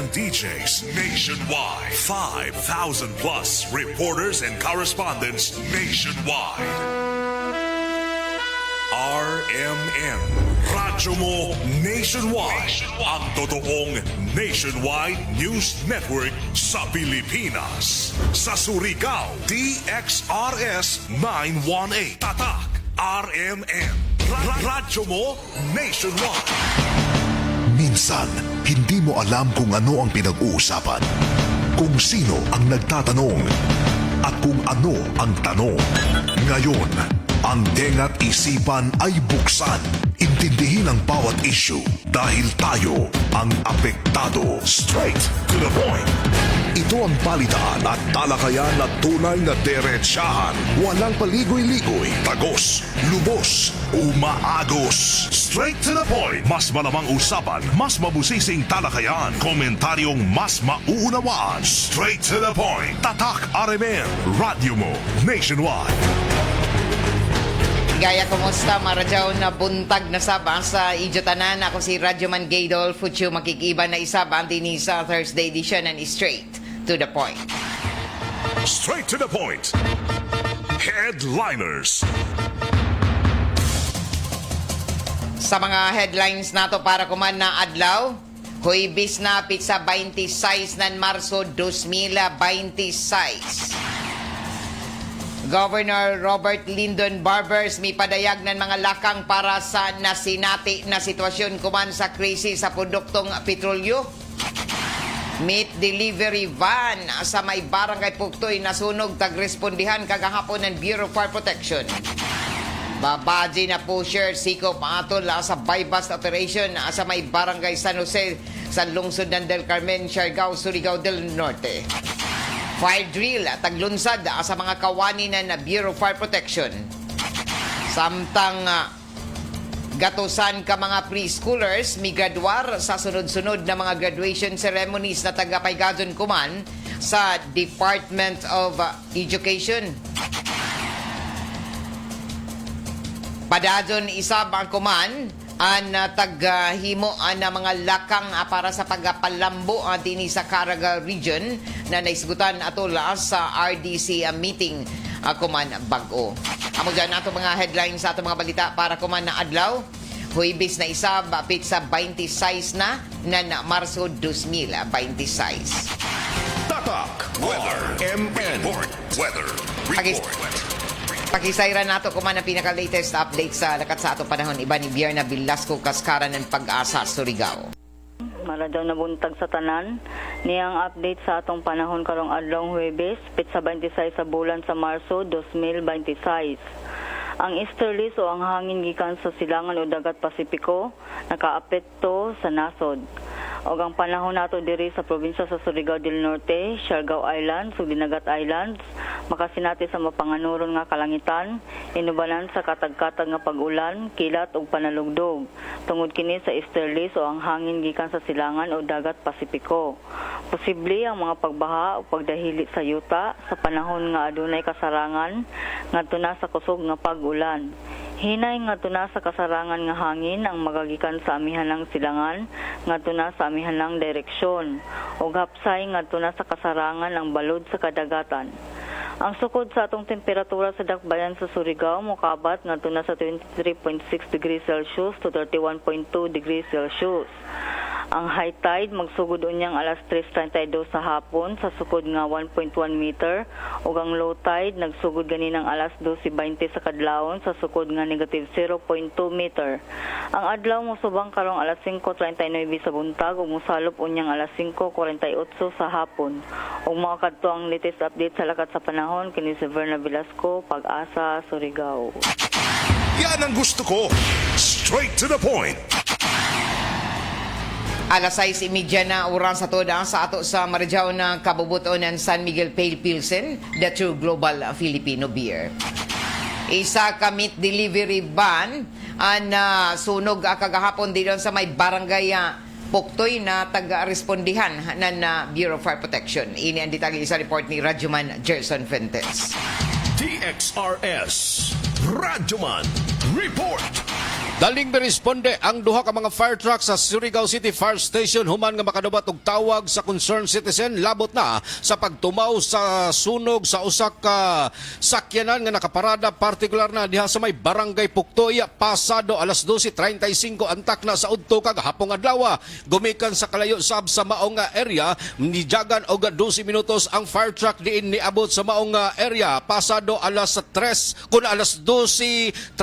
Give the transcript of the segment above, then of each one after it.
and DJs nationwide. 5,000 plus reporters and correspondents nationwide. RMN, Radyo Mo Nationwide. Ang totoong nationwide news network sa Pilipinas. Sa Surigao, DXRS 918. Tatak, RMN. Radyo Mo Nationwide. Minsan, hindi mo alam kung ano ang pinag-uusapan, kung sino ang nagtatanong, at kung ano ang tanong. Ngayon, ang tenga't isipan ay buksan. Intindihin ang bawat issue dahil tayo ang apektado. Straight to the point. Ito ang balitaan at talakayan na tunay na derechahan. Walang paligoy-ligoy, tagos, lubos, umaagos. Straight to the point. Mas malamang usapan, mas mabusising talakayan, komentaryong mas mauunawaan. Straight to the point. Tatak RMN, Radyo Mo Nationwide. Gaya, kumusta? Maradyaw na buntag na sabang sa Idyotanan. Ako si Radyoman Gaydol Futyo, makikiba na isabang din sa Thursday edition and straight to the point. Straight to the point. Headliners. Sa mga headlines nato para kuman na adlaw, Huwebes na pizza 26 ng Marso 2026. Governor Robert Lyndon Barbers may padayag ng mga lakang para sa nasinati na sitwasyon kuman sa krisis sa produktong petrolyo. Meat delivery van sa may barangay Puktoy nasunog, tagrespondihan kagahapon ng Bureau of Fire Protection. Babaji na pusher sikop atol sa bypass operation sa may barangay San Jose sa lungsod ng Del Carmen, Siargao, Surigao del Norte. Fire drill taglunsad sa mga kawani na Bureau of Fire Protection. Samtang gatusan ka mga preschoolers migraduar sa sunod-sunod na mga graduation ceremonies na tagapaygadon kuman sa Department of Education. Padadon isab ang kuman ang taghimo na mga lakang para sa pagpalambo dinhi sa Caraga region na naisgutan atula sa RDC meeting kuman bag-o. Amo dyan nato mga headlines sa ato mga balita para kuman na adlaw. Huwebes na isab pizza 26 na Marso 2026. Tatak Weather. MN Weather Report. Pakisayran nato kuman ang pinaka-latest update sa lakat sa atong panahon. Iba ni Bierna Velasco, Kaskara ng Pag-asa, Surigao. Maradaw na buntag sa tanan. Niyang update sa atong panahon karong adlong Huwebes, pitsa 26 sa bulan sa Marso 2026. Ang easterlies o ang hangin gikan sa silangan o dagat Pasipiko nakaapekto sa nasod. O ang panahon nato diri sa probinsya sa Surigao del Norte, Siargao Islands, ug Dinagat Islands, makasinati sa mapanganuron nga kalangitan, inubanan sa katag-katag nga pag-ulan, kilat ug panalugdog. Tungod kini sa easterlies o ang hangin gikan sa silangan o dagat Pasipiko. Posible ang mga pagbaha o pagdahili sa yuta sa panahon nga adunay kasarangan ngadto na sa kusog nga pag-ulan. Hinay ngadto na sa kasarangan nga hangin ang magagikan sa amihanang silangan ngadto na sa amihanang direksyon ug hapsay ngadto na sa kasarangan ang balod sa kadagatan. Ang sukod sa atong temperatura sa dakbayan sa Surigao mokabat ngadto na sa 23.6 degrees Celsius to 31.2 degrees Celsius. Ang high tide magsugod unyang alas 3:32 sa hapon sa sukod nga 1.1 meter ug ang low tide nagsugod ganinang alas 12:20 sa kadlawon sa sukod nga negative 0.2 meter. Ang adlaw mosubang karong alas 5:39 sa buntag ug mosalop unyang alas 5:48 sa hapon. Ug mga kadto ang latest update sa lakat sa panahon kini si Verna Velasco, Pag-asa, Surigao. Yan ang gusto ko. Straight to the point. Alas 6:30 na oras sa toda sa ato sa Maradyaw na kabubuton ng San Miguel Pale Pilsen, the true global Filipino beer. Isa ka meat delivery van na sunog kagahapon din sa may barangay Puktoy na taga-respondihan ng Bureau of Fire Protection. Ini ang detalye sa report ni Radyoman Gerson Fuentes. DXRS Radyoman Report. Daling miresponde ang duha ka mga fire truck sa Surigao City Fire Station human nga makadubat og tawag sa concerned citizen labot na sa pagtumaw sa sunog sa usa ka sakyanan nga nakaparada partikular na diha sa may barangay Puktoya pasado alas 12:35 antak na sa udto kag hapong adlaw. Gumikan sa kalayo sab sa maong area nijagan og 12 minutos ang fire truck diin niabot sa maong area pasado alas 3 kun alas 12:36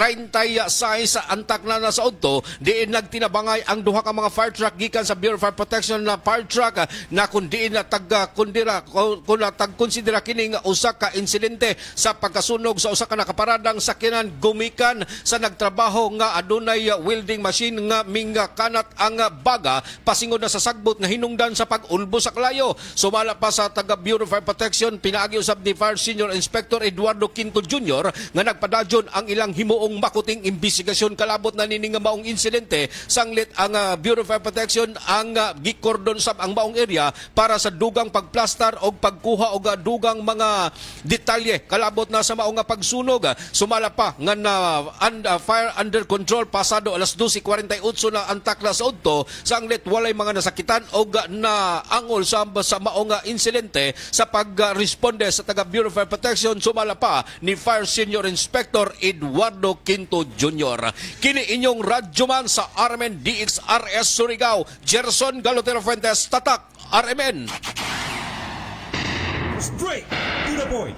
antak na sa udto diin nagtinabangay ang duha ka mga fire truck gikan sa Bureau of Fire Protection na fire truck na kun diin na tagkonsidera kining usa ka insidente sa pagkasunog sa usa ka nakaparadang sakyanan gumikan sa nagtrabaho nga adunay welding machine nga minga kanat ang baga pasingod na sa sagbot nga hinungdan sa pag-ulbo sa kalayo. Sumala pa sa taga Bureau of Fire Protection pinaagi usab ni Fire Senior Inspector Eduardo Quinto Jr. nga nagpadadyon ang ilang himuong makuting imbestigasyon kalabot na nini nga maong insidente sanglit ang Bureau of Fire Protection ang gikordon sab ang maong area para sa dugang pagplastar o pagkuha og dugang mga detalye kalabot na sa maong pagsunog. Sumala pa nga na fire under control pasado alas 12:48 na antak na sa udto sanglit walay mga nasakitan og na angol sa maong insidente sa pagresponde sa taga Bureau of Fire Protection. Sumala pa ni Fire Senior Inspector Eduardo Quinto Jr. Kini inyong radyoman sa RMN DXRS Surigao, Gerson Galotero Fuentes, Tatak, RMN. Straight to the point.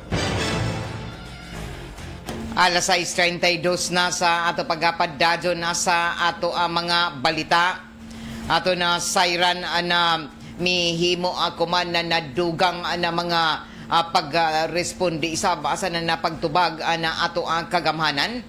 Alas 6:32 na sa ato pagpapadadyo na sa ato mga balita. Ato na sayran na mihimo ako man na nadugang na mga pagresponde isa basa na napagtubag na ato ang kagamhanan.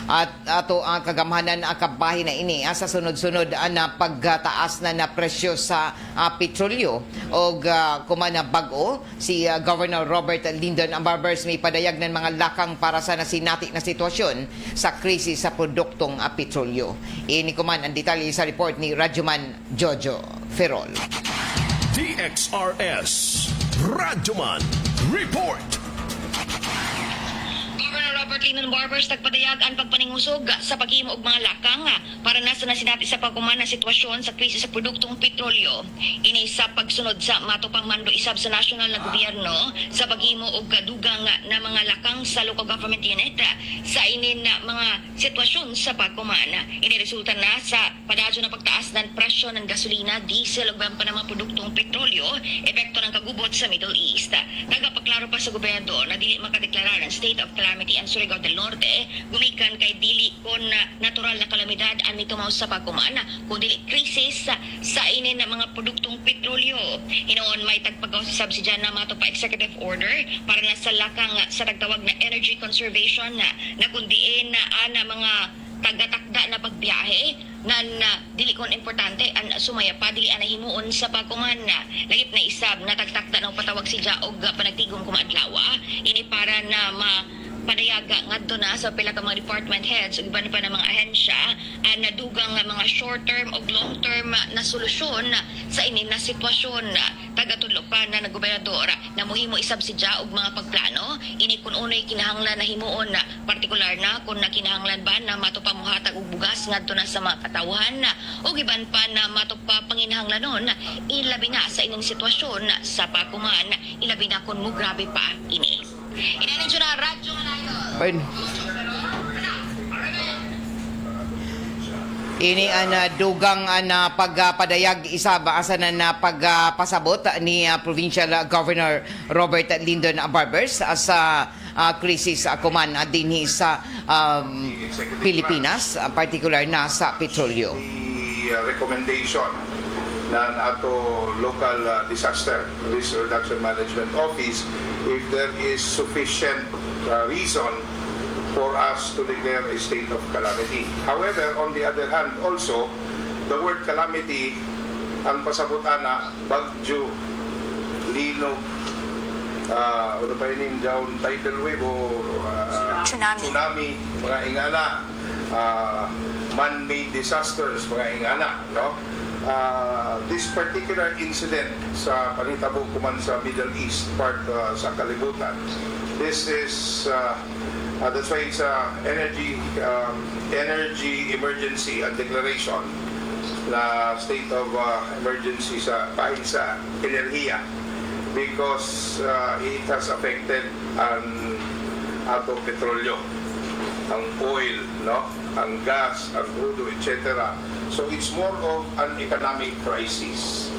At ato ang kagamhanan kabahin na ini sa sunod-sunod na pagtaas na presyo sa petrolyo o kumana bag-o si Governor Robert Lyndon Barbers may padayag ng mga lakang para sa nasinati na sitwasyon sa krisis sa produktong petrolyo. Ini kuman ang detalye sa report ni Radyoman Jojo Ferrol. DXRS Radyoman Report. Governor Robert Lyndon Barbers nagpadayag ang pagpaningusog sa paghimo og mga lakang para nasa nasinati sa pagkuman na sitwasyon sa krisis sa produktong petrolyo. Ini sa pagsunod sa matupang mando isab sa nasyonal na gobyerno sa paghimo og kadugang na mga lakang sa local government unit sa inin na mga sitwasyon sa pagkuman. Ini resulta na sa padadyo na pagtaas ng presyo ng gasolina, diesel ug pa ng mga produktong petrolyo, epekto ng kagubot sa Middle East. Nagpaklaro pa sa gobyerno na dili makadeklara ng state of calamity ang Surigao del Norte, gumikan kay dili kon natural na kalamidad ang mitumaw sa pagkuman, kundi krisis sa inin na mga produktong petrolyo. Hinoon may tagpagaw sa subsidyan na mato pa executive order para na sa lakang sa tagtawag na energy conservation na kundiin na mga tagatakda na pagbiyahe na dili kon importante ang sumaya pa dili ana himuon sa pagkuman na lagip na isab na tagtakda ng patawag si og panagtigom kumadlawa ini para na padayaga ngadto na sa pila ka mga department heads ug iban pa ng mga ahensya ang nadugang mga short term ug long term na solusyon sa ini na sitwasyon. Tagatudlo pa na gobernador na mohimo isubsidya og mga pagplano ini kun unoy kinahanglan na himuon partikular na kung nakinahanglan ba na matupamuhatag og bugas ngadto na sa mga katawhan ug iban pa na matupa panginahanglanon ilabi na sa ining sitwasyon sa pakuman ilabi na kun mo grabe pa ini. Inanadyo na radyo na yun. Ini ang dugang na pagpadayag isa ba asa na pagpasabot ni Provincial Governor Robert Lyndon Barbers sa krisis kuman dinhi sa Pilipinas, particular na sa petrolyo. The recommendation ng ato local disaster risk reduction management office if there is sufficient reason for us to declare a state of calamity. However, on the other hand, also the word calamity ang pasabutan na bagyo, linog, ano pa yun yung tidal wave o tsunami, mga ingana, man-made disasters, mga ingana, no? This particular incident sa panitabo kuman sa Middle East part sa kalibutan, this is That's why it's energy emergency and declaration na state of emergency sa pahin sa enerhiya because it has affected ang ato petrolyo, ang oil, no, ang gas, ang crudo, etc. So it's more of an economic crisis.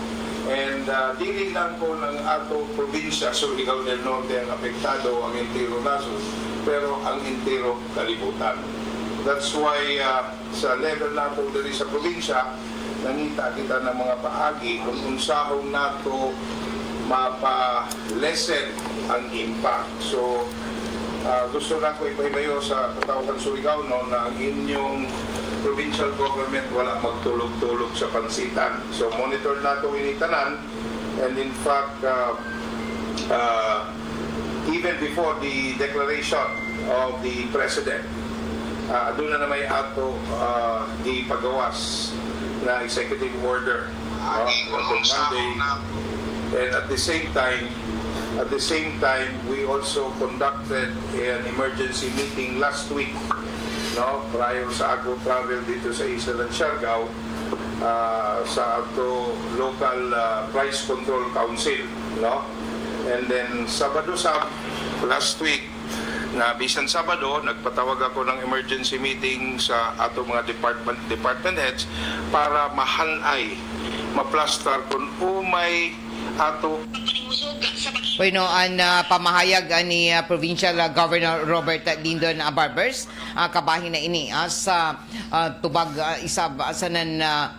And dili lang po ng ato probinsya, Surigao del Norte ang apektado, ang entero nasod, pero ang entero kalibutan. That's why sa level nato dali sa probinsya, nangita kita ng mga paagi kung unsahong nato mapa-lessen ang impact. So, gusto na ko ipahimayo sa katawhan Surigao no, na ang inyong provincial government wala magtulog-tulog sa pansitan. So, monitor nato initanan, and in fact, even before the declaration of the President, doon na may ato di pagawas na executive order on Monday, and at the same time we also conducted an emergency meeting last week, no, prior sa ako travel dito sa Isla ng Siargao sa ato local price control council, no, and then Sabado last week na bisan Sabado, nagpatawag ako ng emergency meeting sa ato mga department heads para mahalay, maplastar kung umay ato Pagpaningusog sa pag-iimog Bueno, ang pamahayag ni Provincial Governor Robert Lindon Barbers, kabahin na ini sa tubag isab sa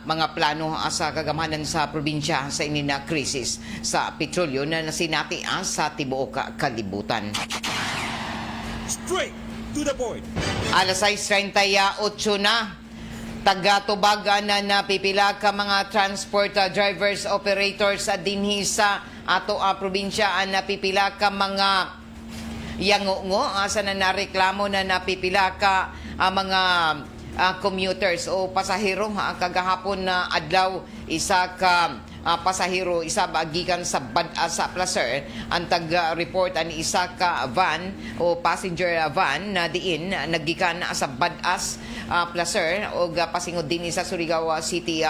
mga plano sa kagamanan sa probinsya sa ini na krisis sa petrolyo na nasinati sa tibuok kalibutan. Straight to the point. Alas 6:38 na. Taga-tubagan na napipila ka mga transport drivers, operators dinhi sa ato probinsya, napipila ka mga yango-ngo asa na nareklamo na napipila ka mga commuters o pasahero kagahapon na adlaw isa ka pasahero isa gikan sa Badas Placer ang tag-report an isa ka van o passenger van na diin naggikan sa Badas Placer o pasingod din sa Surigao City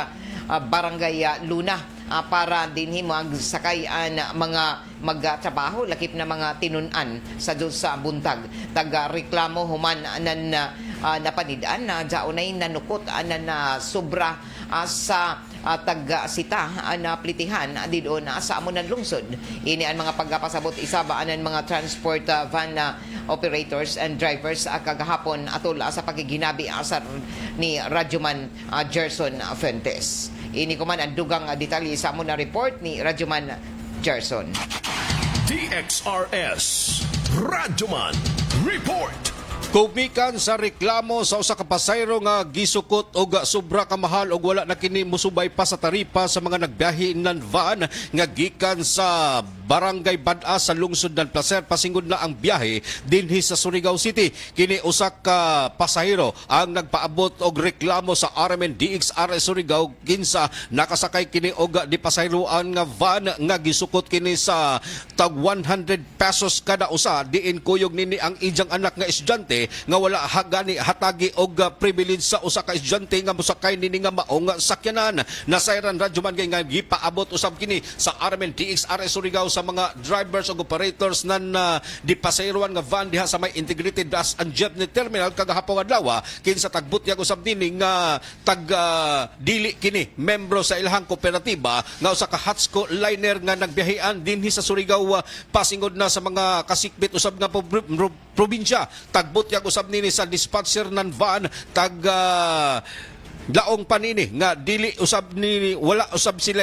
Barangay Luna para dinhi magsakay ang mga magtrabaho lakip na mga tinunan sa sa buntag taga-reklamo human nan napanidaan na jaunay nanukot na sobra sa taga-sita na plitihan didon sa amunan lungsod. Ini ang mga pagpasabot isaba anan mga transport van operators and drivers kagahapon atol sa pagiginabi asar ni Radyoman Gerson Fuentes. Ini ko man ang dugang detalye sa amunan report ni Radyoman Gerson. DXRS Radyoman Report. Kumikan sa reklamo sa usa ka pasayro nga gisukot og sobra ka mahal og wala na kini musubay pa sa taripa sa mga nagbiyahe nan van nga gikan sa Barangay Badas sa lungsod ng Placer pasingod na ang biyahe dinhi sa Surigao City. Kini usa ka pasahero ang nagpaabot og reklamo sa RMN DXRS Surigao kinsa nakasakay kini og di pasahero nga van nga gisukot kini sa tag 100 pesos kada usa diin kuyog nini ang iyang anak nga estudyante nga wala hagani hatagi og privilege sa usa ka estudyante nga mosakay nini nga maong sakyanan. Nasayran radyoman kay nga gipaabot usab kini sa RMN DXRS Surigao sa mga drivers o operators nan di pasayroan nga van diha sa may integrated gas and jeepney terminal kagahapon adlaw kinsa tagbutyag usab dinhi nga dili kini membro sa ilahang kooperatiba nga usa ka Hatsco liner nga nagbiyahean dinhi sa Surigao pasingod na sa mga kasikbit usab nga probinsya. Tagbutyag usab nini sa dispatcher nan van laong panini nga dili usab ni wala usab sila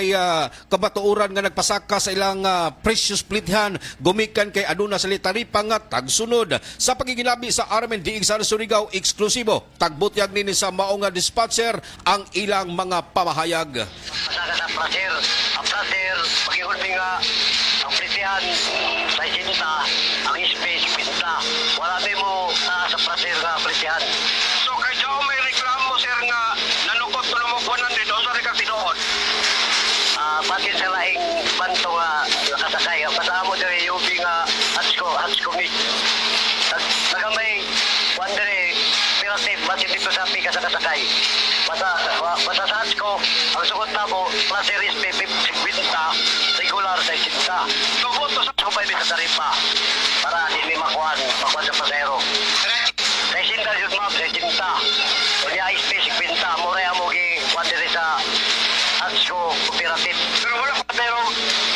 kabatuoran nga nagpasaka sa ilang precious plithan gumikan kay aduna sila taripa nga tagsunod sa pagiginabi sa RMN DXRS Surigao eksklusibo tagbutyag nini sa maong nga dispatcher ang ilang mga pamahayag. Pasaka sa praser, ang praser pagihulmi nga ang plitihan sa isinta ang space pinta wala mo sa praser nga plitihan. So kay Jao may reklamo sir nga nanukot ko mo 100 o sorry ka tinuod. Bakit sa laing banto nga nakasakay kasama mo diri yung nga Hatsco meet. Nagamay taripa para di may makuan sa pasero. Sa isinta yun ma'am, sa isinta. Kaya space, kwinta, mura mo kuan diri sa Hatsko Cooperative. Pero wala pasero,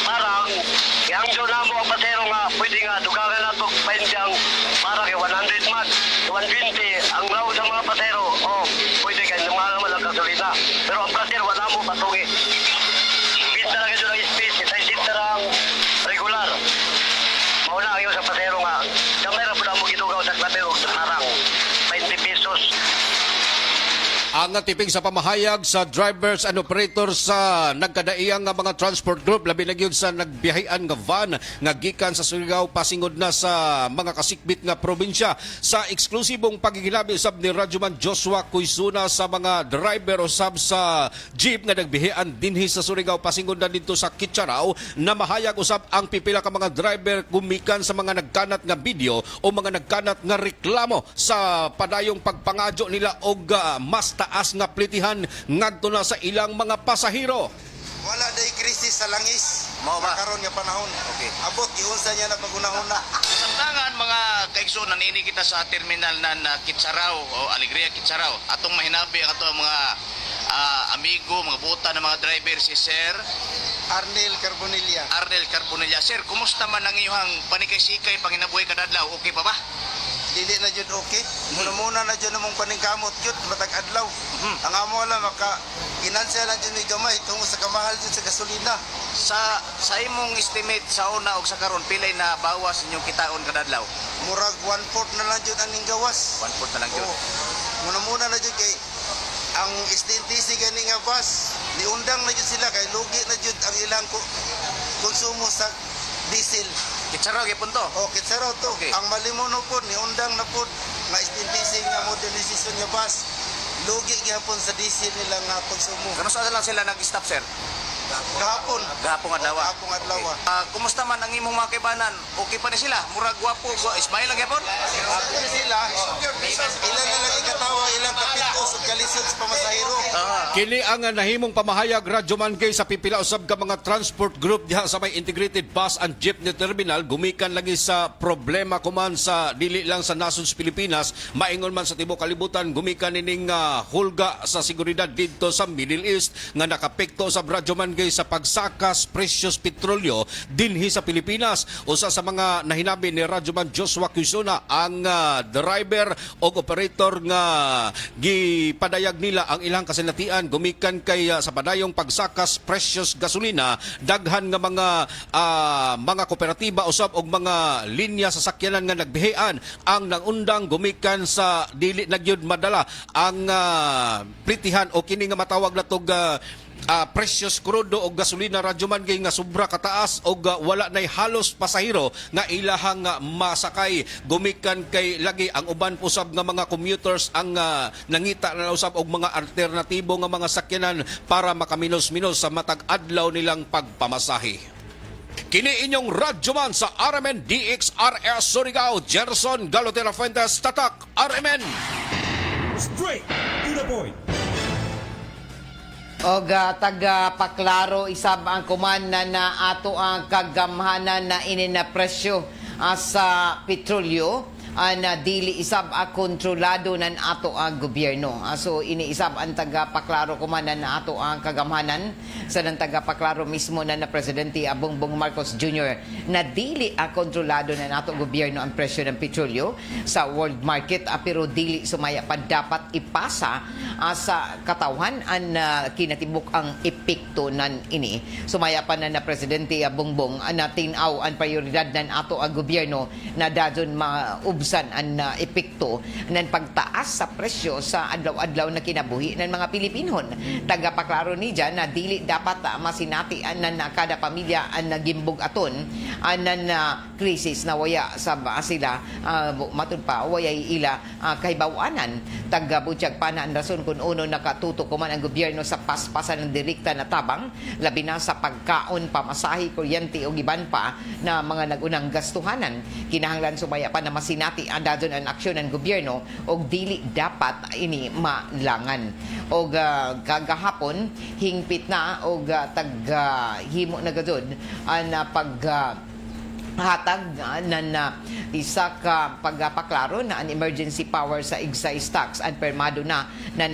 parang ihangyo na mo ang pasero nga, pwede nga dugangan na ito, paindyang para kay 100 mag, 120, ang law sa mga pasero, pwede kayo lumaman ang gasolina. Pero ang pasero, wala mo patungi. Pinta lang ito ng space, sa isinta lang regular. Mauna ang iyo sa pasero nga, kamera po na mo gidugaw sa klabero sa harang, 20 pesos. Ang tiping sa pamahayag sa drivers and operators sa nagkadaiyang nga mga transport group labi na gyud sa nagbiyahean nga van nga gikan sa Surigao pasingod na sa mga kasikbit nga probinsya. Sa eksklusibong pagkikilabi usab ni Radyoman Joshua Cuisuna sa mga driver usab sa jeep nga nagbiyahean dinhi sa Surigao pasingod na dito sa Kitcharao na mahayag usab ang pipila ka mga driver gumikan sa mga nagkanat nga video o mga nagkanat nga reklamo sa padayong pagpangadyo nila og mas taas nga plitihan ngadto na sa ilang mga pasahero. Wala day krisis sa langis. Mao ba? Karon nga panahon. Okay. Abot giunsa niya na pagunahuna. Samtangan mga kaigsunan ini kita sa terminal na Kitsaraw o Alegria Kitsaraw. Atong mahinabi ang ato mga amigo, mga buta na mga driver si Sir Arnel Carbonilla. Arnel Carbonilla. Sir, kumusta man ang iyong panikay-sikay panginabuhi kadadlaw? Okay pa ba? Dili na jud okay. Muna na jud namong paningkamot jud matag adlaw. Ang amo lang maka financial lang jud ni gamay tungod sa kamahal jud sa gasolina. Sa imong estimate sa una o sa karon pilay na bawas inyong kitaon kadadlaw? Murag 1/4 na lang jud aning gawas. 1/4 na lang jud. Muna na jud kay ang STNTC gani nga bus niundang na jud sila kay lugi na jud ang ilang konsumo sa diesel. Kitsaraw gyapon to. Kitsaraw to. Okay. Ang malimono po niundang na po nga STNTC nga modernization nga bus. Lugi gyapon sa diesel nila nga konsumo. Kano sa lang sila nag-stop, sir? Gahapon. Gahapong adlaw. Gahapong adlaw. Kumusta man ang imong mga kaibanan? Okay pa ni sila? Murag gwapo, smile lang gyapon? Ako sila, ilan na lang ikatawa, ilang kapitos ug kalisod sa pamasahero. Kini ang nahimong pamahayag Radyoman kay sa pipila usab ka mga transport group diha sa may integrated bus and jeepney terminal gumikan lagi sa problema kuman sa dili lang sa nasod sa Pilipinas maingon man sa tibuok kalibutan gumikan ining hulga sa seguridad didto sa Middle East nga nakapekto sa Radyoman kay sa pagsakas presyos petrolyo dinhi sa Pilipinas. Usa sa mga nahinabi ni Radyoman Joshua Cuisona ang driver o operator nga gipadayag nila ang ilang kasinatian gumikan kay sa padayong pagsakas presyos gasolina daghan nga mga kooperatiba usab og mga linya sa sakyanan nga nagbihean ang nangundang gumikan sa dili nagyud madala ang plitihan o kini nga matawag natog presyos krudo o gasolina Radyoman kay nga sobra kataas o wala nay halos pasahero nga ilahang masakay gumikan kay lagi ang uban usab nga mga commuters ang nangita na usab og mga alternatibo nga mga sakyanan para makaminos-minos sa matag adlaw nilang pagpamasahe. Kini inyong Radyoman sa RMN DXRS Surigao, Gerson Galotera Fuentes, Tatak RMN. Straight to the point. Og taga-paklaro isab ang kumanda na ato ang kagamhanan na inina presyo sa petrolyo na dili isab kontrolado nan ato ang gobyerno. So iniisab ang taga-paklaro kumanda na ato ang kagamhanan sa nang taga-paklaro mismo na Presidente Bongbong Marcos Jr. na dili kontrolado nan ato gobyerno ang presyo ng petrolyo sa world market pero dili sumaya pa dapat ipasa sa katawhan ang kinatibuk ang epekto nan ini. Sumaya pa na Presidente Bongbong na tinaw ang prioridad nan ato ang gobyerno na dadon maubsan ang epekto ng pagtaas sa presyo sa adlaw-adlaw na kinabuhi ng mga Pilipinon. Tagapaklaro ni dyan na dili dapat masinati na kada pamilya ang nagimbog aton ang krisis na waya sa sila matud pa wayay ila kaybawanan. Tagabutyag pa na ang rason kung uno nakatuto ko man ang gobyerno sa paspasan ng direkta na tabang labi na sa pagkaon, pamasahe, kuryente o iban pa na mga nagunang gastuhanan. Kinahanglan sumaya pa na masinati ang dadon ang aksyon ng gobyerno o dili dapat ini malangan. O kagahapon hingpit na o taghimo na gadod ang hatag na isa ka pagpaklaro na ang emergency power sa excise tax ang permado na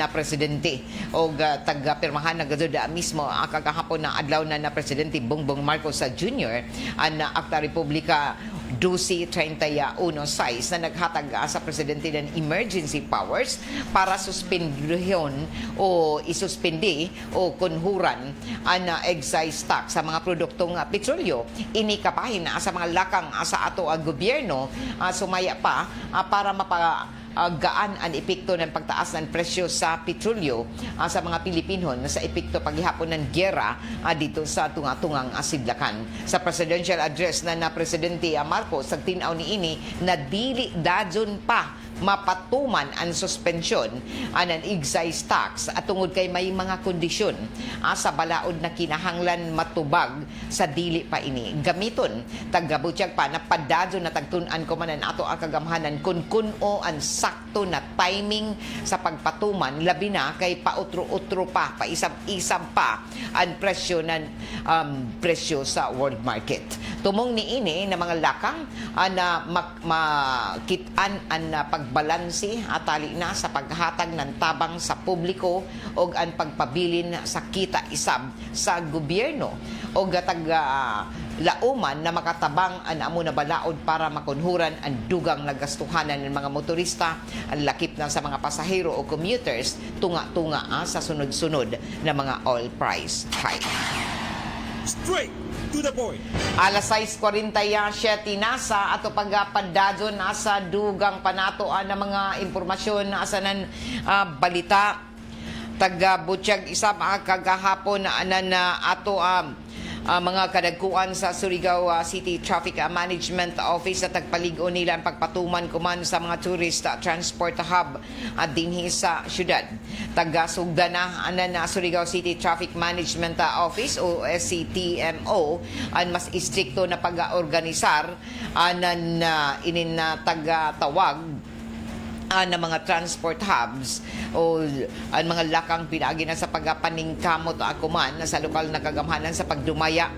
presidente o taga-pirmahan na gazod mismo kagahapon na adlaw na presidente Bongbong Marcos sa Jr. ang Akta Republika 1231 size na naghatag sa presidente ng emergency powers para suspendihon o isuspindi o kunhuran ang excise tax sa mga produktong petrolyo. Inikapahin sa mga lakang sa ato ang gobyerno sumaya pa para gaan ang epekto ng pagtaas ng presyo sa petrolyo sa mga Pilipinon sa epekto paghihapon ng gyera dito sa tunga-tungang Sidlakan. Sa presidential address na Presidente Marcos, tinaw niini na dili dadyon pa mapatuman ang suspensyon ang excise tax at tungod kay may mga kondisyon sa balaod na kinahanglan matubag sa dili pa ini gamiton. Tagabutyag pa na padadyo na tagtun-an ko man ato ang kagamhanan kun kuno ang sakto na timing sa pagpatuman labi na kay pautro-utro pa paisab-isab pa ang presyo ng presyo sa world market. Tumong niini na mga lakang na makitaan ang pagbalansi atali na sa paghatag ng tabang sa publiko o ang pagpabilin sa kita isab sa gobyerno o lauman na makatabang ang amo na balaod para makunhuran ang dugang nagastuhanan ng mga motorista, ang lakip na sa mga pasahero o commuters tunga-tunga sa sunod-sunod na mga oil price hike. Straight to the point. Alas 6:47 nasa ato pagpadadyon nasa dugang panatoan ng mga impormasyon sa nan balita taga Butiyag isab kagahapon na ato mga kadagkuan sa Surigao City Traffic Management Office at tagpaligo nila ang pagpatuman kuman sa mga tourist transport hub at dinhi sa syudad. Taga-sugda na Surigao City Traffic Management Office o SCTMO ang mas istrikto na pag-organisar inin taga-tawag na mga transport hubs o ang mga lakang pinagi na sa pagpaningkamot akuman sa lokal na kagamhanan sa pagdumaya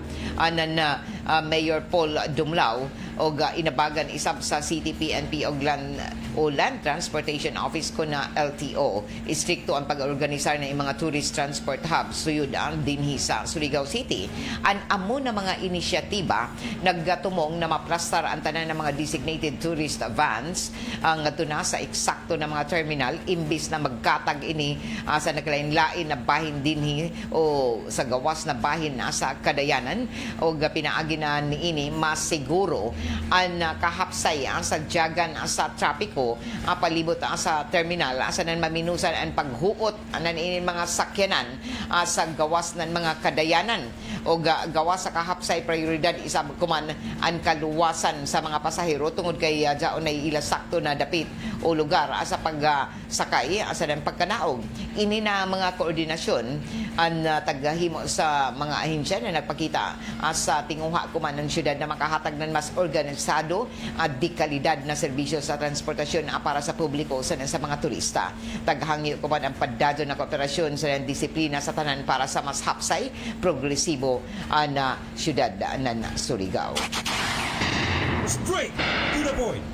Mayor Paul Dumlao o inabagan isab sa CTPNP o Land Transportation Office ko na LTO. Istrikto ang pag-organisar ng mga tourist transport hubs suyod ang dinhi sa Surigao City. Ang amo na mga inisyatiba naggatumong na maplastar ang tanan ng mga designated tourist vans ang na sa eksakto na mga terminal imbis na magkatag ini sa nakalain-lain na bahin dinhi o sa gawas na bahin sa Kadayanan o pinaagi na niini mas siguro ang kahapsay sa jagan sa trapiko palibot sa terminal sa nan maminusan ang paghuot nan ini mga sakyanan sa gawas ng mga Kadayanan o gawas sa kahapsay prioridad isab kuman ang kaluwasan sa mga pasahero tungod kay jaon ay ila sakto na dapit o lugar sa pagsakay sa ng pagkanaog. Ini na mga koordinasyon ang taghimo sa mga ahensya na nagpakita sa tinguha kuman ng syudad na makahatag ng mas organisado at di kalidad na serbisyo sa transportasyon para sa publiko sa mga turista. Taghangyo kuman ang paddado na kooperasyon sa disiplina sa tanan para sa mas hapsay, progresibo na syudad ng Surigao. Straight to the point.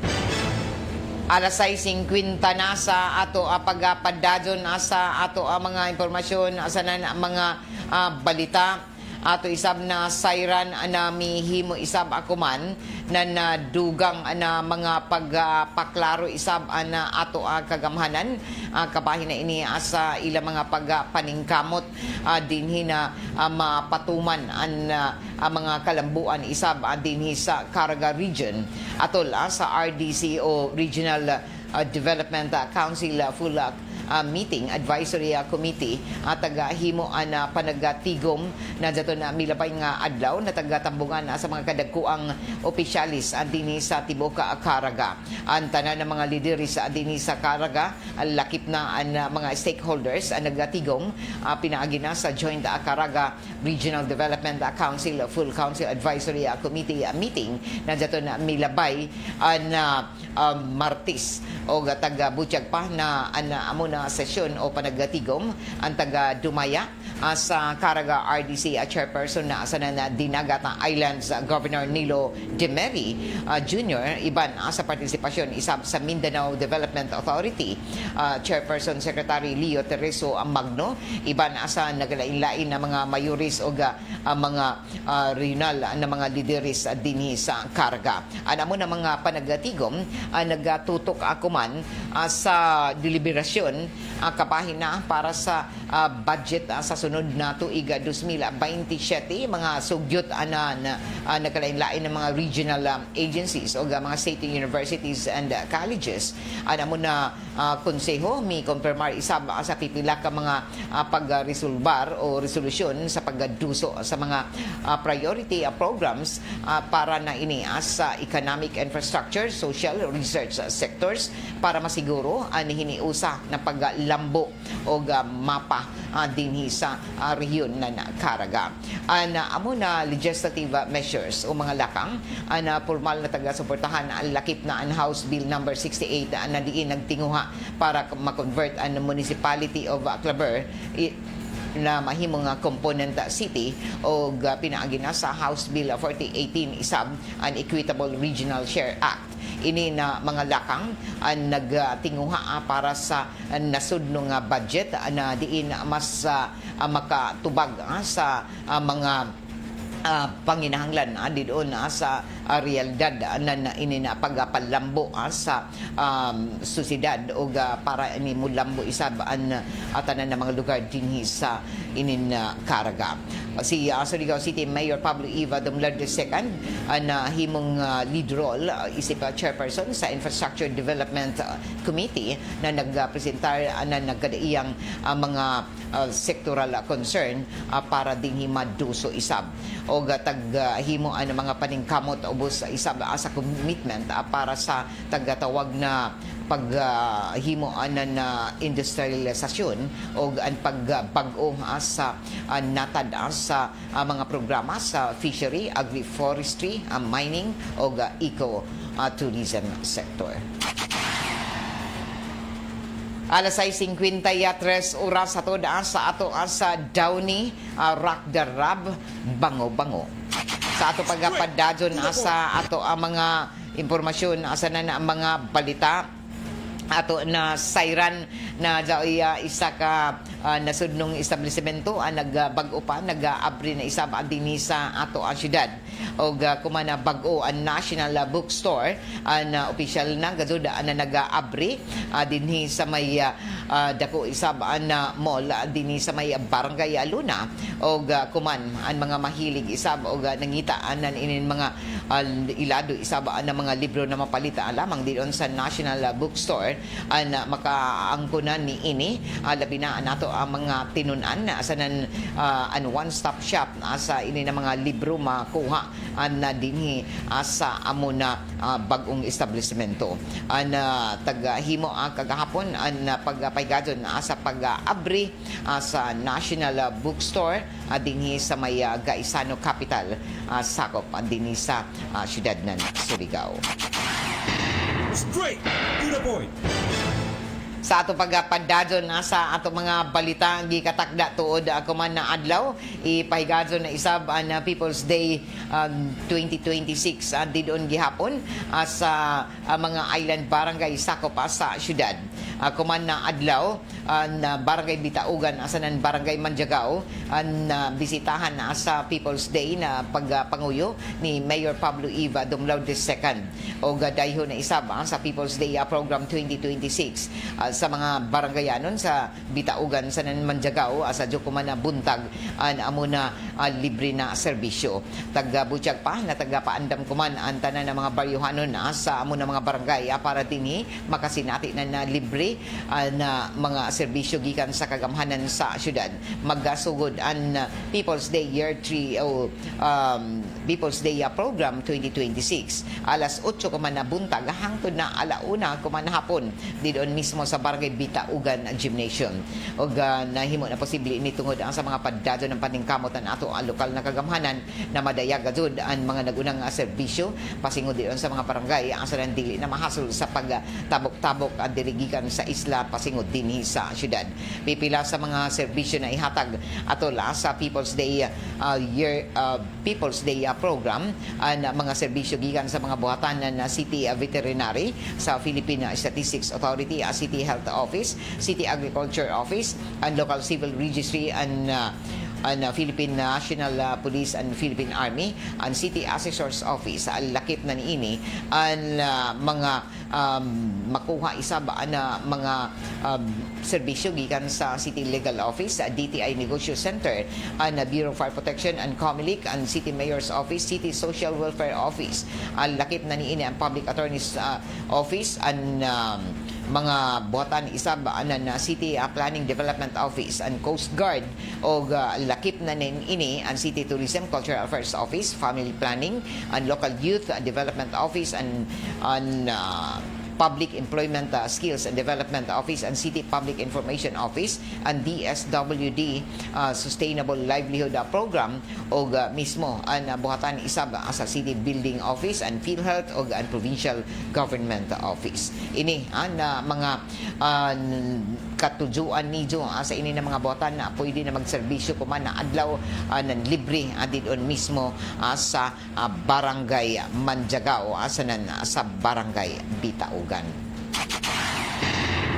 Alas 6:50 na sa ato pagpadadyon sa ato mga impormasyon sa mga balita. Ato isab na sayran na mihimo isab akuman na nadugang na mga pagpaklaro isab na ato kagamhanan kabahin na ini sa ila mga pagpaningkamot dinhi na mapatuman ang mga kalambuan isab dinhi sa Caraga region atol sa RDC o Regional Development Council full meeting advisory committee taga-himo na panagatigom na dato na milabay nga adlaw na taga-tambungan sa mga kadagkuang opisyalis dinhi sa tibuok Caraga. Ang tanan ng mga lideris dinhi sa Caraga lakip na ang mga stakeholders nagatigom pinaagi na sa joint Caraga Regional Development Council full council advisory committee meeting na dato na milabay na Martis o taga-butyag pa na amo na na sesyon o panagatigom ang taga Dumaya sa Caraga RDC chairperson na asa na Dinagat Islands Governor Nilo Demeri Jr. Iban sa partisipasyon isab sa Mindanao Development Authority chairperson Secretary Leo Tereso Magno. Iban sa nagalain-lain na mga mayuris o mga regional na mga lideris dinhi sa Caraga. Mo na mga panagatigom nagtutok akuman sa deliberasyon kabahin na para sa budget sa sunod na tuig 2027 mga sugyot nagkalain-lain ng mga regional agencies o mga state universities and colleges. Mo na konseho mi konfirmar isab sa pipila ka mga pagresolbar o resolusyon sa pagduso sa mga priority programs para na ini sa economic infrastructure, social, research sectors para masiguro hiniusa na paglambo o mapa dinhi sa rehiyon na Caraga. Amo na legislative measures o mga lakang na formal na taga-suportahan ang lakip na ang House Bill number 68 na diin nagtinguha para ma-convert ang municipality of Claver na mahimong component city o pinaagi na sa House Bill 4018 isab an Equitable Regional Share Act. Ini na mga lakang nagtinguha para sa nasudnong budget na diin mas makatubag sa mga panginahanglan didoon sa realidad na ini na pagpalambo sa susidad o para ini mulambo isab an tanan na mga lugar dinhi sa inin Caraga. Si Surigao City Mayor Pablo Eva Dumlad II na himong lead role isip chairperson sa Infrastructure Development Committee na nagpresentar na nagkadaiyang mga sectoral concern para dinhi maduso isab o taghimo ang mga paningkamot ubos isab sa commitment para sa tagatawag na paghimo na industrialisasyon o ang pagbag-o sa natad sa mga programa sa fishery, agri-forestry, mining o eco-tourism sector. Alas 6:53 oras sa ato sa Downey Rock Darab Bango-Bango. Sa ato pagpadadyon sa ato ang mga impormasyon asa na ang mga balita ato na sayran na isa ka nasudnong establishmento nagbag-o pa nag-abri na isa ba dinhi sa ato ang syudad og kumana bag-o ang National Bookstore na official na gadud na nag-abri dinhi sa may dako isa ba na mall dinhi sa may Barangay Luna og kuman ang mga mahilig isa og nangita anan inin mga ilado isa ba na mga libro na mapalita lamang diyon sa National Bookstore makaangkunan ni ini labi na nato ang mga tinunan na asanan an one-stop shop sa ini na mga libro makuha na dinhi sa amo na bagong establishmento taghimo kagahapon ang pagpaygadon sa pag-abri sa National Bookstore dinhi sa may Gaisano Capital sakop dinhi sa syudad ng Surigao. Straight to the point. Sa ato pagpadadyon sa ato mga balita gikatakda tuod ako man na adlaw ipahigadon na isab ang People's Day 2026 didon gihapon sa mga island barangay sakop sa syudad. Kuman na adlaw na barangay Bitaugan asanan barangay Manjagao na bisitahan sa People's Day na pagpanguyo ni Mayor Pablo Eva Dumlad II o dayho na isab sa People's Day program 2026 sa mga barangayanon sa Bitaugan sa Manjagao sa Jukuman na buntag amo na libre na serbisyo. Taga-butyag pa na taga-paandam kuman ang tanan ng mga baryuhanon sa amo na mga barangay para dinhi makasinati na libre na mga serbisyo gikan sa kagamhanan sa syudad. Maggasugod ang People's Day Year 3 o People's Day program 2026 alas 8 kuman na buntag hangtod na alauna kuman hapon didon mismo sa barangay Bitaugan Gymnasium. Og nahimo na posible ini tungod ang sa mga paddado ng paningkamot ang ato ang lokal na kagamhanan na madayag gud ang mga nagunang serbisyo pasingod diyon sa mga barangay ang sa dili na mahasol sa pagtabok-tabok at dirigikan sa isla pasingod dinhi sa syudad. Pipila sa mga serbisyo na ihatag atol sa People's Day program ang mga serbisyo gikan sa mga buhatan na City Veterinary sa Philippine Statistics Authority, City Health Office, City Agriculture Office, and Local Civil Registry and Philippine National Police and Philippine Army, ang City Assessor's Office. Lakip na niini ang mga makuha isab na mga serbisyo gikan sa City Legal Office, DTI Negosyo Center, ang Bureau of Fire Protection and COMELEC, ang City Mayor's Office, City Social Welfare Office. Lakip na niini ang Public Attorney's Office, ang mga buhatan isab na City Planning Development Office, and Coast Guard, o lakip na ini ang City Tourism Cultural Affairs Office, Family Planning, and Local Youth Development Office, and Public Employment Skills and Development Office, and City Public Information Office, and DSWD Sustainable Livelihood Program, o mismo ang buhatan isab sa City Building Office, and PhilHealth, o ang Provincial Government Office. Ini ang mga katujuan nidyo sa ini na mga buhatan na pwede na magserbisyo kuman na adlaw ng libre didon mismo sa Barangay Manjagao, sa Barangay Bitaogan.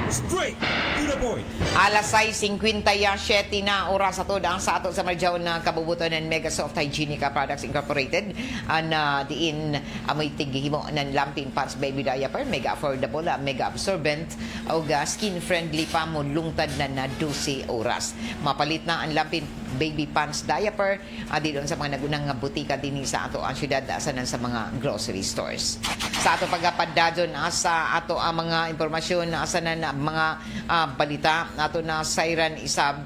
Straight to the point. Alas 6:57 na oras ato ang sa ato sa Marjaw na kabubuton ng Megasoft Hygienica Products Incorporated, na diin amoy tighimo ng lampin pads baby diaper, mega affordable, mega absorbent, o skin friendly pa mo lungtad na 12 oras. Mapalit na ang lampin baby pants diaper didon sa mga nagunang butika dinhi sa ato ang syudad, sa mga grocery stores. Sa ato pagapadadon sa ato ang mga impormasyon sa mga balita ato na siren isab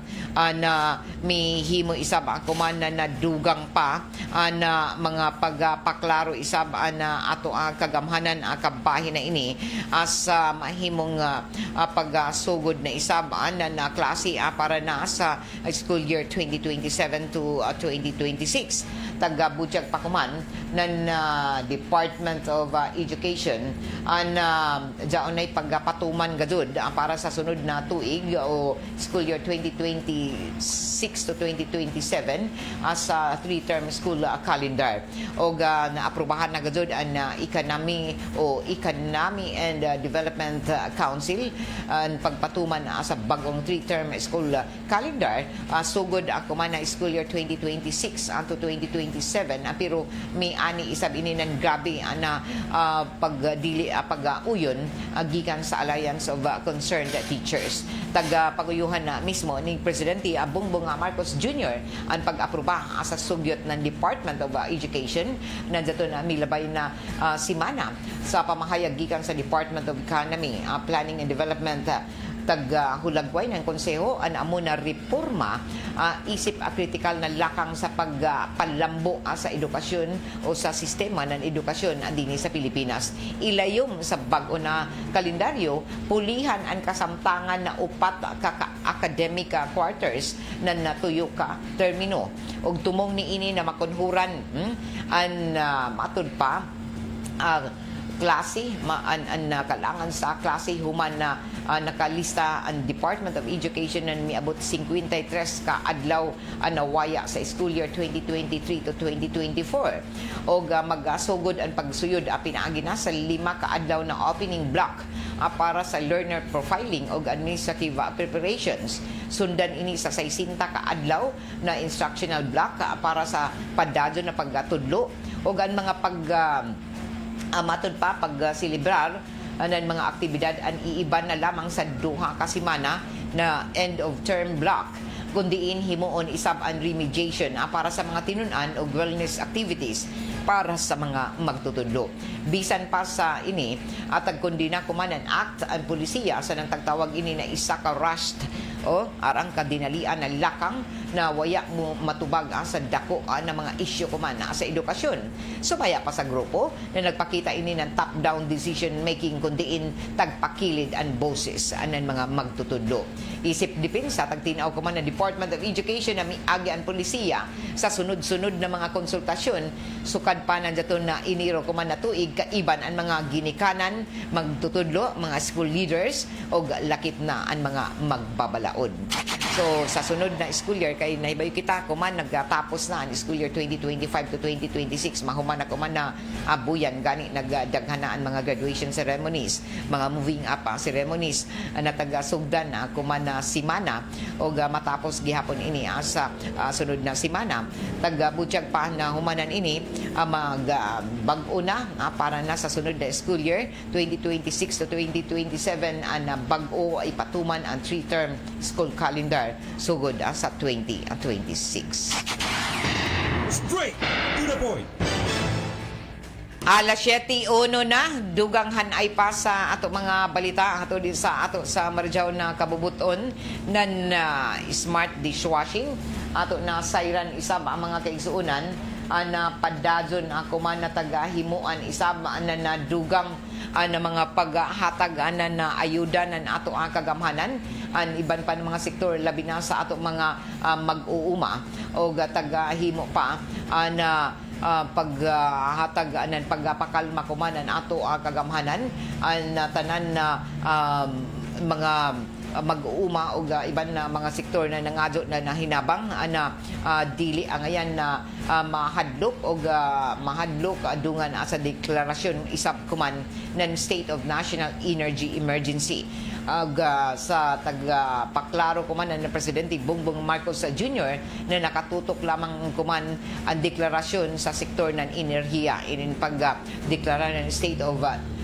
na mihimo isab ako man na nadugang pa na mga pagpaklaro isab na ato ang kagamhanan kabahin na ini sa mahimong pagsugod na isab na klase para na sa school year 2027 to 2026. Taga-Butyag Pakuman ng Department of Education diyan ay pagpatuman gadud para sa sunod na tuig o school year 2026 to 2027 sa 3-term school calendar, o naaprubahan na gadud ang Economy and Development Council ang pagpatuman sa bagong 3-term school calendar sugod ako man na school year 2026 to 2027, pero may ani isab ini nan grabe na pag-uyon gikan sa Alliance of Concerned Teachers. Paguyuhan na mismo ni Presidente Bongbong Marcos Jr. ang pag-aproba sa sugyot ng Department of Education na dato na milabay na simana sa pamahayag gikan sa Department of Economy, Planning and Development hulagway ng konseho ang amo na reforma isip kritikal na lakang sa pagpalambo sa edukasyon o sa sistema ng edukasyon dinhi sa Pilipinas. Ilayom sa bag-o na kalendaryo, pulihan ang kasamtangan na upat ka academic quarters na natuyo ka termino. Og tumong ni ini na makunhuran ang matud pa klase kalangan sa klase human na nakalista ang Department of Education na miabot 53 ka adlaw nawaya sa school year 2023 to 2024, o magasugod ang pagsuyod pinaagi na sa 5 ka adlaw na opening block para sa learner profiling o administrative preparations. Sundan ini sa 60 ka adlaw na instructional block para sa padadyo na pagtudlo, o ang mga matod pa pagsilibrar ng mga aktibidad ang iiban na lamang sa duha ka semana na end of term block, kundiin himuon isab ang remediation para sa mga tinunan o wellness activities para sa mga magtutudlo. Bisan pa sa ini kundi na kumanan act ang polisiya sa nang tagtawag ini na isa ka rushed o arang kadinalian na lakang na waya mo matubag sa dako na mga isyu kuman sa edukasyon. Sumaya pa sa grupo na nagpakita ini ng top-down decision making kundiin tagpakilid ang boses anan mga magtutudlo. Isip depensa tagtinaw kuman ng Department of Education na miagi ang polisiya sa sunod-sunod na mga konsultasyon sukad pa nandiyaton na iniro kuman na tuig kaiban ang mga ginikanan, magtutudlo, mga school leaders o lakip na ang mga magbabalaod. So sa sunod na school year kay nahibayo kita kuman nagtapos na ang school year 2025 to 2026 mahuman na kuman na abuyan gani nagdaghan na ang mga graduation ceremonies, mga moving up ceremonies na taga-sugdan kuman na simana o matapos gihapon ini sa sunod na simana taga-butyag pa na humanan ini mag-bag-o na para na sa sunod na school year 2026 to 2027 ang bag-o ay patuman ang 3-term school calendar sugod sa 2026. Straight to the point. Alas 7:01 na duganghan ay pa sa ato mga balita ato din sa Marijaw na kabubuton nan smart dishwashing ato na sayran isab ang mga kaigsuonan na padadyon ako man na tagahimuan isab na dugang na mga paghatag na ayuda nan ato ang kagamhanan an iban pa ng mga sektor labi na sa ato mga mag-uuma o tagahimo pa na paghatag anan pagpakalma kumanan ato ang kagamhanan an tanan na mga mag-uuma o iban na mga sektor na nangadyo na nahinabang na dili ang ayan na mahadlok o mahadlok adungan sa deklarasyon isab kuman ng State of National Energy Emergency sa paklaro kuman ng Presidente Bongbong Marcos Jr. na nakatutok lamang kuman ang deklarasyon sa sektor ng enerhiya inin pagdeklara ng State of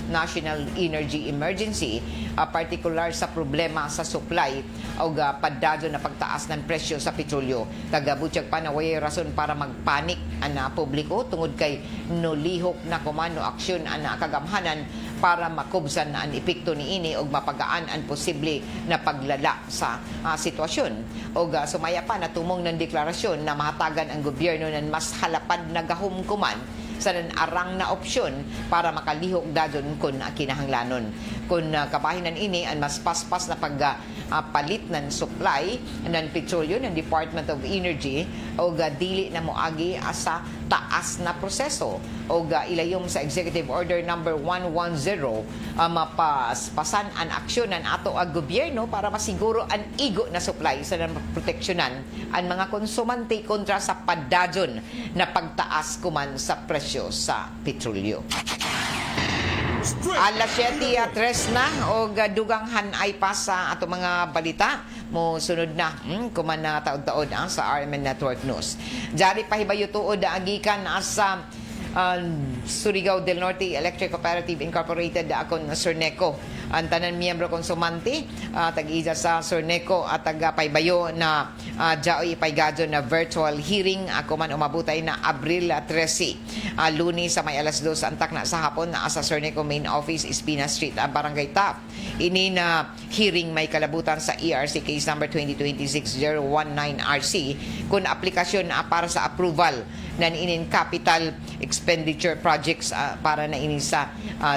National Energy Emergency particular sa problema sa supply o padadyo na pagtaas ng presyo sa petrolyo. Tagabutyag pa na way rason para magpanik ang publiko tungod kay nulihok na kumano aksyon ang kagamhanan para makubsan ang epekto ni ini o mapagaan ang posible na paglala sa sitwasyon. O sumaya pa na tumong ng deklarasyon na mahatagan ang gobyerno ng mas halapad na gahumkuman sa arang na opsyon para makalihok dadon kun kinahanglanon. Kung kabahinan ini ang mas paspas na pagpalit ng supply ng petrolyo ng Department of Energy o dili na moagi sa taas na proseso o ilayom sa Executive Order number 110 mapaspasan ang aksyon ng ato ang gobyerno para masiguro ang igo na supply sa proteksyonan ang mga konsumante kontra sa padadyon na pagtaas kuman sa presyo sa petrolyo. Alas 7:03 na o duganghan ay pa sa ato mga balita mo sunod na kuman na taod-taod sa RMN Network News. Jari pahibayo tuod agikan sa Surigao del Norte Electric Cooperative Incorporated akon Surneco ang tanan miyembro konsumante tag-isa sa Surneco at taga-paybayo na jaoy paygadyo na virtual hearing ako man umabutay na Abril 13 Lunes sa may alas 2 antak na sa hapon na sa Surneco main office Espina Street Barangay Taft. Ini na hearing may kalabutan sa ERC case number 2026-019RC kun aplikasyon para sa approval ng inin capital expenditure projects para na ini sa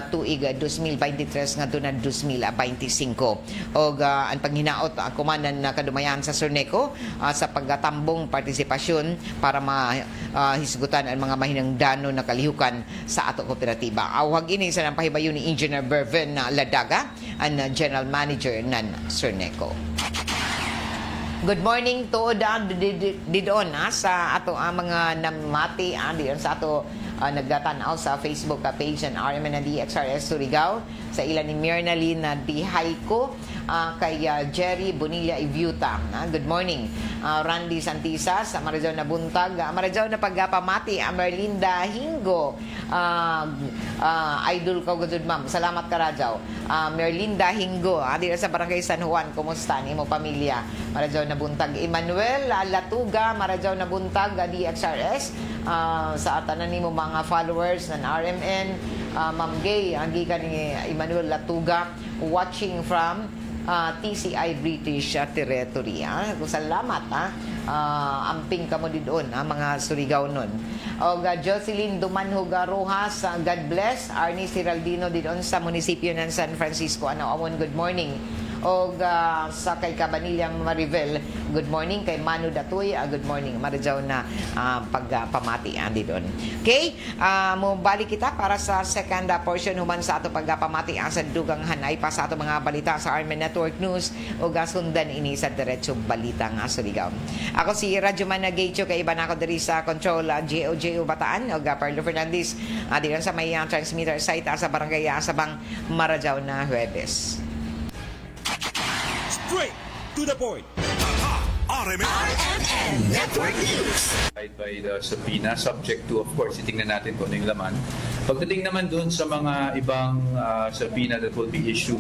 tuig 2023 nga na 2025. O ang panghinaot kumanan na kadumayan sa Surneco sa paggatambong partisipasyon para mahisgutan ang mga mahinangdano na kalihukan sa ato kooperatiba. Awag ini sa nampahibayo ni Engineer Berven Ladaga, ang General Manager ng Surneco. Good morning to didon sa ato mga namati diyon sa ato nagdatanaw sa Facebook page ng RMN and DXRS Surigao sa ilan ni Mirnalyn Dihayko kay Jerry Bonilla Iviuta. Good morning. Randy Santisa sa Marijaw na buntag. Marijaw na pagpamati Merlinda Hingo. Idol ko gud ma'am. Salamat ka Rajaw. Merlinda Hingo dito sa Barangay San Juan. Kumusta ni mo pamilya? Marijaw na buntag. Emmanuel Latuga, Marijaw na buntag DXRS. Sa tanan nimo mga followers ng RMN, Ma'am Gay, ang gikan ni Emmanuel Latuga watching from TCI British Territory. Salamat. Amping ka mo doon, mga Surigao nun. O Jocelyn Dumanhuga Rojas, God bless. Arnie Ciraldino doon sa munisipyo ng San Francisco. Awon, good morning. O sa kay Kabanilyang Marivel, good morning. Kay Manu Datoy, good morning. Marijaw na pagpamati doon. Okay, balik kita para sa second portion human sa ato pagpamati sa dugang hanay pa sa ato mga balita sa Armen Network News o sundan ini sa diretsyo balita nga Surigao. Ako si Radyo Managacho, kay iba na ako diri sa control GOJO Bataan o Parlo Fernandez diyan sa may transmitter site sa barangay Asabang Marijaw na Huwebes. Straight to the point. RMN Network News. By the subpoena, subject to, of course, titingnan natin kung ano yung laman. Pagdating naman dun sa mga ibang subpoena that will be issued